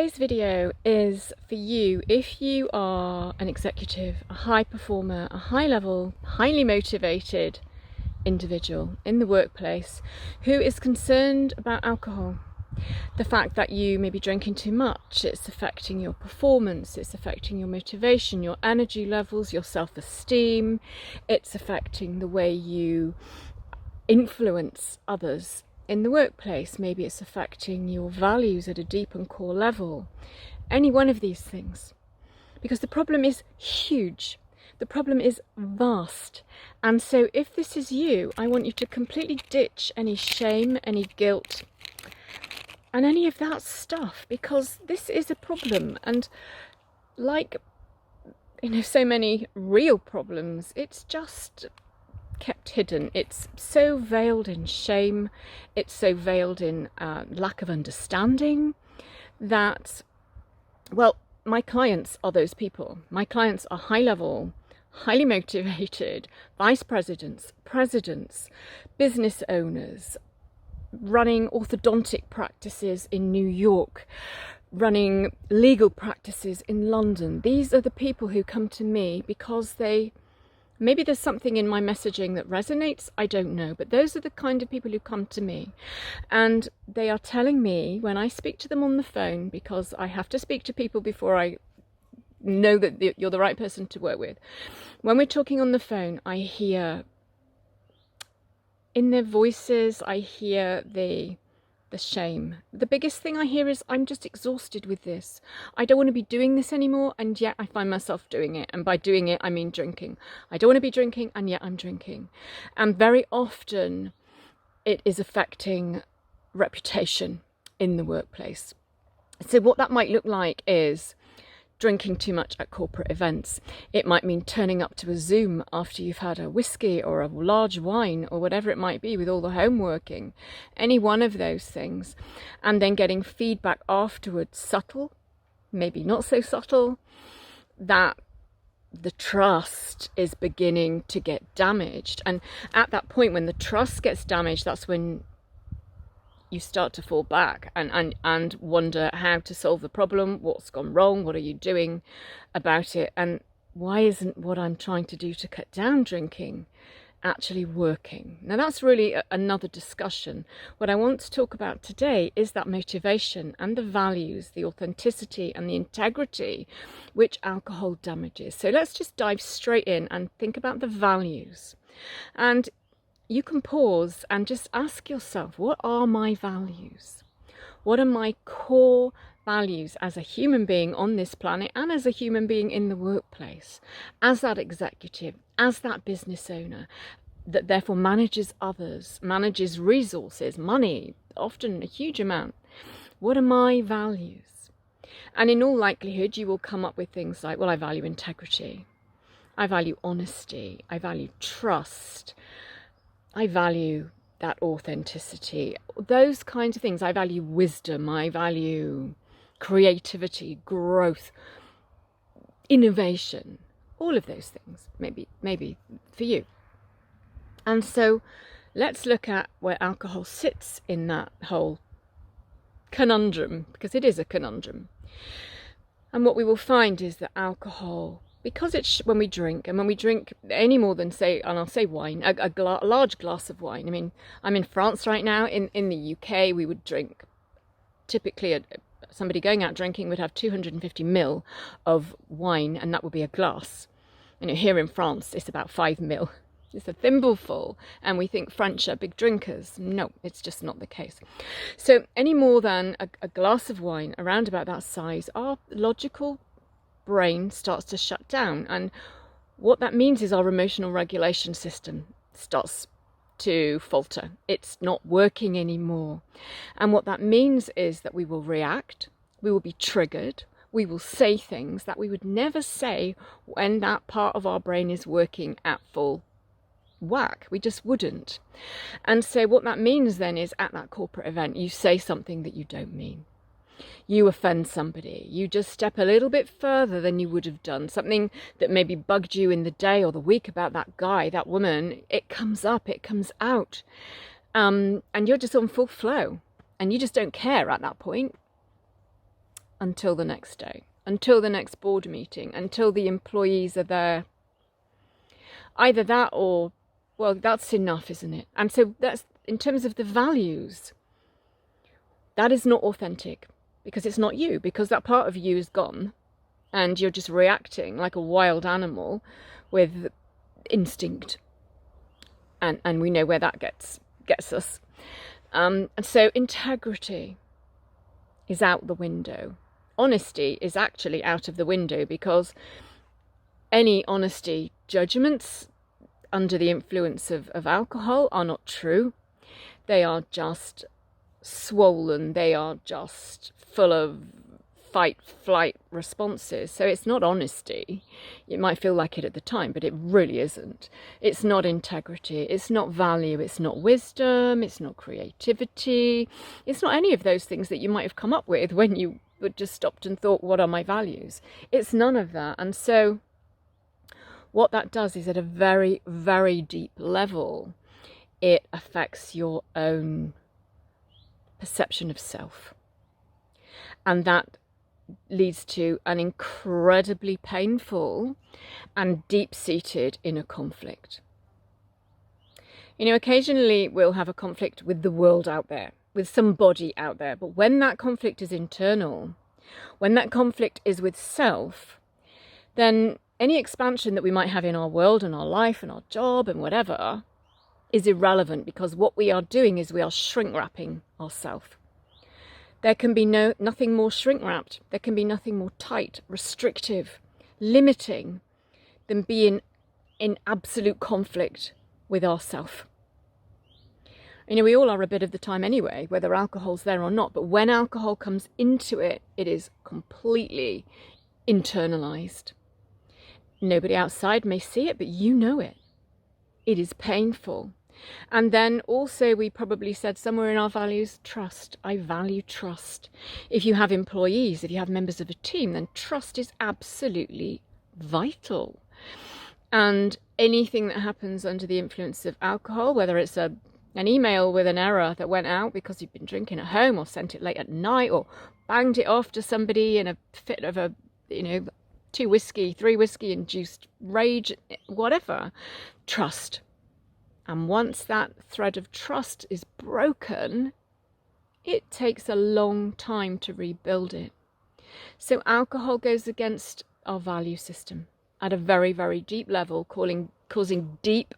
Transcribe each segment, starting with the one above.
Today's video is for you if you are an executive, a high performer, a high level, highly motivated individual in the workplace who is concerned about alcohol. The fact that you may be drinking too much, it's affecting your performance, it's affecting your motivation, your energy levels, your self-esteem, it's affecting the way you influence others in the workplace. Maybe it's affecting your values at a deep and core level. Any one of these things. Because the problem is huge. The problem is vast. And so if this is you, I want you to completely ditch any shame, any guilt, and any of that stuff, because this is a problem. And like, so many real problems, it's just kept hidden. It's so veiled in shame, it's so veiled in lack of understanding that, well, my clients are those people. My clients are high level, highly motivated vice presidents, presidents, business owners, running orthodontic practices in New York, running legal practices in London. These are the people who come to me because maybe there's something in my messaging that resonates, I don't know, but those are the kind of people who come to me. And they are telling me, when I speak to them on the phone, because I have to speak to people before I know that you're the right person to work with. When we're talking on the phone, I hear in their voices, I hear the shame. The biggest thing I hear is, I'm just exhausted with this. I don't want to be doing this anymore, and yet I find myself doing it. And by doing it, I mean drinking. I don't want to be drinking, and yet I'm drinking. And very often it is affecting reputation in the workplace. So what that might look like is drinking too much at corporate events. It might mean turning up to a Zoom after you've had a whiskey or a large wine or whatever it might be with all the homeworking, any one of those things, and then getting feedback afterwards, subtle, maybe not so subtle, that the trust is beginning to get damaged. And at that point, when the trust gets damaged, that's when you start to fall back and wonder how to solve the problem, what's gone wrong, what are you doing about it, and why isn't what I'm trying to do to cut down drinking actually working? Now that's really another discussion. What I want to talk about today is that motivation and the values, the authenticity and the integrity which alcohol damages. So let's just dive straight in and think about the values. And you can pause and just ask yourself, what are my values? What are my core values as a human being on this planet and as a human being in the workplace, as that executive, as that business owner that therefore manages others, manages resources, money, often a huge amount? What are my values? And in all likelihood, you will come up with things like, well, I value integrity, I value honesty, I value trust, I value that authenticity, those kinds of things. I value wisdom, I value creativity, growth, innovation, all of those things, maybe for you. And so let's look at where alcohol sits in that whole conundrum, because it is a conundrum. And what we will find is that alcohol, because it's when we drink any more than, say, and I'll say wine, a large glass of wine. I mean, I'm in France right now. In the UK, we would drink, typically somebody going out drinking would have 250 ml of wine, and that would be a glass. Here in France, it's about 5 ml. It's a thimbleful, and we think French are big drinkers. No, it's just not the case. So any more than a glass of wine, around about that size, our logical brain starts to shut down, and what that means is our emotional regulation system starts to falter. It's not working anymore. And what that means is that we will react, we will be triggered, we will say things that we would never say when that part of our brain is working at full whack. We just wouldn't. And so what that means then is, at that corporate event, you say something that you don't mean. You offend somebody, you just step a little bit further than you would have done, something that maybe bugged you in the day or the week about that guy, that woman, it comes up, it comes out, and you're just on full flow, and you just don't care at that point. until the next day, until the next board meeting, until the employees are there. Either that or, well, that's enough, isn't it? And so that's, in terms of the values, that is not authentic, because it's not you, because that part of you is gone and you're just reacting like a wild animal with instinct. And we know where that gets us. And so integrity is out the window. Honesty is actually out of the window, because any honesty judgments under the influence of alcohol are not true. They are just swollen. They are just full of fight, flight responses. So it's not honesty. It might feel like it at the time, but it really isn't. It's not integrity. It's not value. It's not wisdom. It's not creativity. It's not any of those things that you might have come up with when you just stopped and thought, what are my values? It's none of that. And so what that does is, at a very, very deep level, it affects your own perception of self. And that leads to an incredibly painful and deep-seated inner conflict. You know, occasionally we'll have a conflict with the world out there, with somebody out there. But when that conflict is internal, when that conflict is with self, then any expansion that we might have in our world and our life and our job and whatever is irrelevant, because what we are doing is we are shrink-wrapping ourselves. There can be nothing more shrink-wrapped. There can be nothing more tight, restrictive, limiting than being in absolute conflict with ourself. You know, we all are a bit of the time anyway, whether alcohol's there or not. But when alcohol comes into it, it is completely internalized. Nobody outside may see it, but you know it. It is painful. And then also, we probably said somewhere in our values, trust. I value trust. If you have employees, if you have members of a team, then trust is absolutely vital. And anything that happens under the influence of alcohol, whether it's an email with an error that went out because you've been drinking at home, or sent it late at night, or banged it off to somebody in a fit of a, 2 whiskey, 3 whiskey induced rage, whatever, trust. And once that thread of trust is broken, it takes a long time to rebuild it. So alcohol goes against our value system at a very, very deep level, causing deep,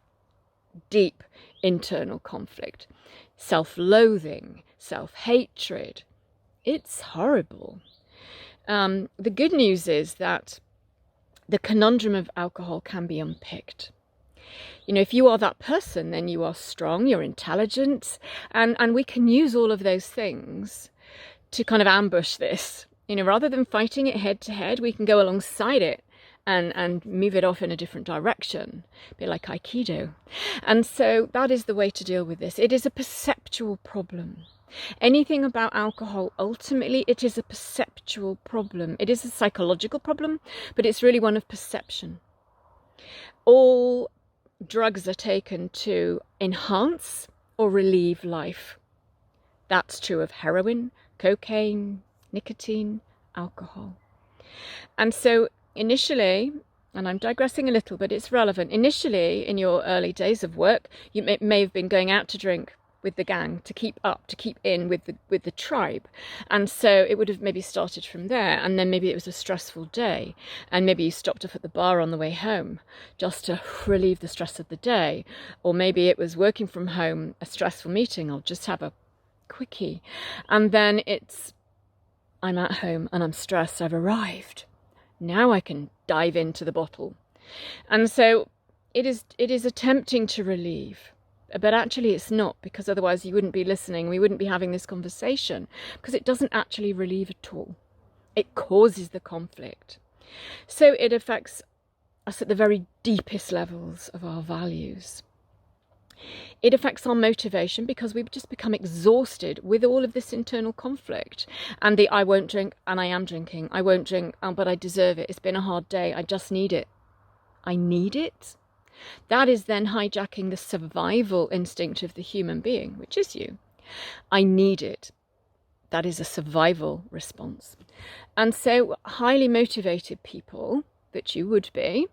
deep internal conflict, self-loathing, self-hatred. It's horrible. The good news is that the conundrum of alcohol can be unpicked. If you are that person, then you are strong, you're intelligent, and we can use all of those things to kind of ambush this. Rather than fighting it head to head, we can go alongside it and move it off in a different direction, a bit like Aikido. And so that is the way to deal with this. It is a perceptual problem. Anything about alcohol, ultimately, it is a perceptual problem. It is a psychological problem, but it's really one of perception. All drugs are taken to enhance or relieve life. That's true of heroin, cocaine, nicotine, alcohol. And so initially, and I'm digressing a little, but it's relevant. Initially, in your early days of work, you may have been going out to drink with the gang to keep in with the tribe. And so it would have maybe started from there, and then maybe it was a stressful day, and maybe you stopped off at the bar on the way home just to relieve the stress of the day. Or maybe it was working from home, a stressful meeting, I'll just have a quickie. And then I'm at home and I'm stressed, I've arrived. Now I can dive into the bottle. And so it is attempting to relieve. But actually it's not, because otherwise you wouldn't be listening. We wouldn't be having this conversation, because it doesn't actually relieve at all. It causes the conflict. So it affects us at the very deepest levels of our values. It affects our motivation, because we've just become exhausted with all of this internal conflict. And I won't drink, and I am drinking. I won't drink, but I deserve it. It's been a hard day. I just need it. I need it? That is then hijacking the survival instinct of the human being, which is you. I need it. That is a survival response. And so highly motivated people, that you would be,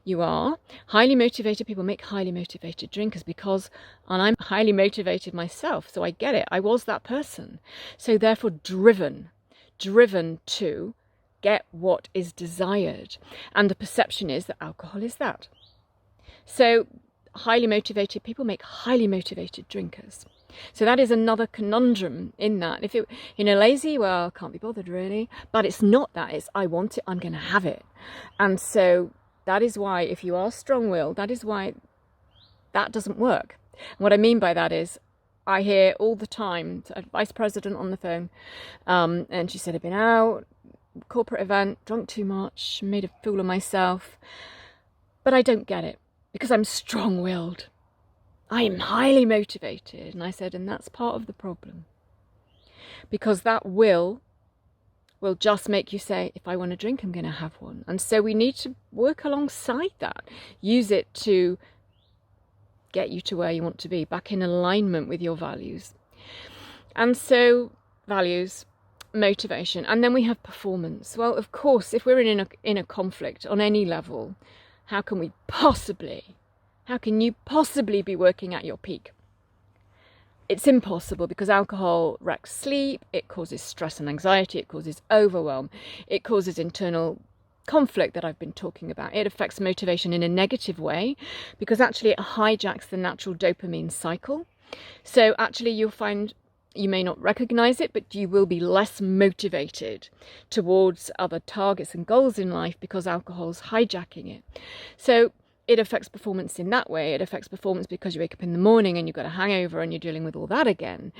you are, highly motivated people make highly motivated drinkers because, and I'm highly motivated myself, so I get it. I was that person. So therefore driven to get what is desired. And the perception is that alcohol is that. So highly motivated people make highly motivated drinkers. So that is another conundrum in that. If it, lazy, well, can't be bothered really. But it's not that. It's I want it, I'm going to have it. And so that is why, if you are strong-willed, that is why that doesn't work. And what I mean by that is, I hear all the time a vice president on the phone, and she said, I've been out, corporate event, drunk too much, made a fool of myself. But I don't get it because I'm strong-willed. I am highly motivated. And I said, and that's part of the problem. Because that will just make you say, if I want a drink, I'm going to have one. And so we need to work alongside that. Use it to get you to where you want to be, back in alignment with your values. And so values, motivation, and then we have performance. Well, of course, if we're in a conflict on any level, how can you possibly be working at your peak? It's impossible because alcohol wrecks sleep, it causes stress and anxiety, it causes overwhelm, it causes internal conflict that I've been talking about. It affects motivation in a negative way because actually it hijacks the natural dopamine cycle. So actually you'll find, you may not recognize it, but you will be less motivated towards other targets and goals in life because alcohol's hijacking it. So it affects performance in that way. It affects performance because you wake up in the morning and you've got a hangover and you're dealing with all that again.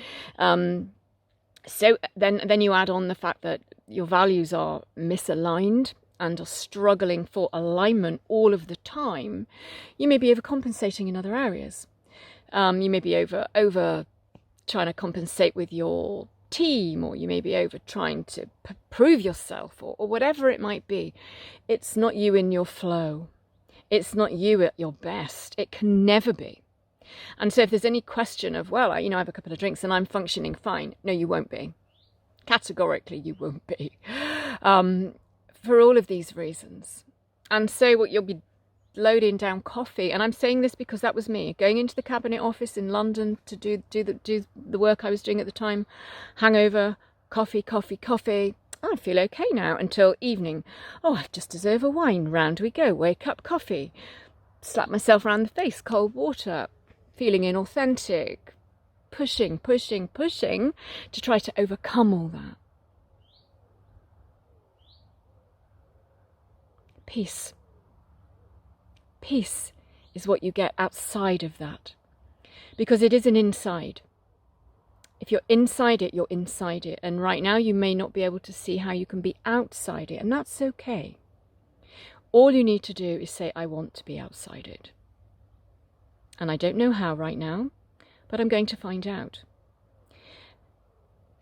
So then you add on the fact that your values are misaligned and are struggling for alignment all of the time. You may be overcompensating in other areas. You may be over trying to compensate with your team, or you may be over trying to prove yourself, or whatever it might be. It's not you in your flow. It's not you at your best. It can never be. And so if there's any question of, well, I have a couple of drinks and I'm functioning fine. No, you won't be. Categorically, you won't be. For all of these reasons. And so what you'll be loading down coffee, and I'm saying this because that was me, going into the Cabinet Office in London to do the work I was doing at the time, hangover, coffee. I feel okay now until evening. Oh, I just deserve a wine. Round we go. Wake up, coffee. Slap myself around the face, cold water. Feeling inauthentic. Pushing to try to overcome all that. Peace. Peace is what you get outside of that. Because it is an inside. If you're inside it, you're inside it. And right now you may not be able to see how you can be outside it. And that's okay. All you need to do is say, I want to be outside it. And I don't know how right now, but I'm going to find out.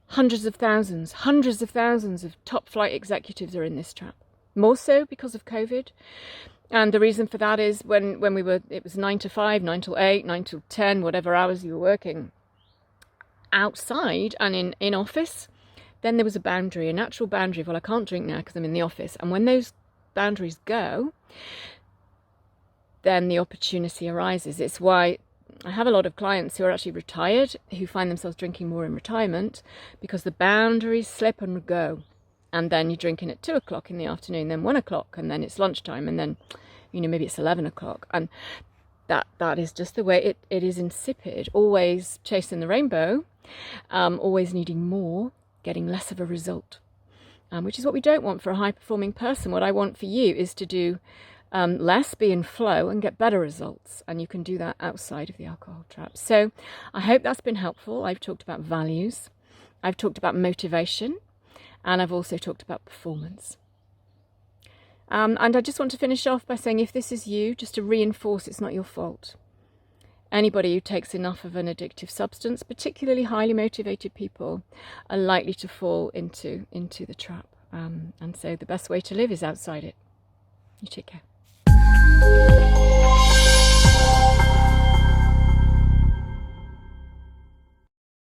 Hundreds of thousands of top flight executives are in this trap. More so because of COVID. And the reason for that is when it was 9 to 5, 9 till 8, 9 till 10, whatever hours you were working outside and in office, then there was a boundary, a natural boundary of, well, I can't drink now because I'm in the office. And when those boundaries go, then the opportunity arises. It's why I have a lot of clients who are actually retired, who find themselves drinking more in retirement because the boundaries slip and go. And then you're drinking at 2 o'clock in the afternoon, then 1 o'clock, and then it's lunchtime, and then, maybe it's 11 o'clock. And that is just the way it is insipid, always chasing the rainbow, always needing more, getting less of a result, which is what we don't want for a high-performing person. What I want for you is to do less, be in flow, and get better results. And you can do that outside of the alcohol trap. So I hope that's been helpful. I've talked about values. I've talked about motivation. And I've also talked about performance. And I just want to finish off by saying, if this is you, just to reinforce it's not your fault. Anybody who takes enough of an addictive substance, particularly highly motivated people, are likely to fall into the trap. And so the best way to live is outside it. You take care.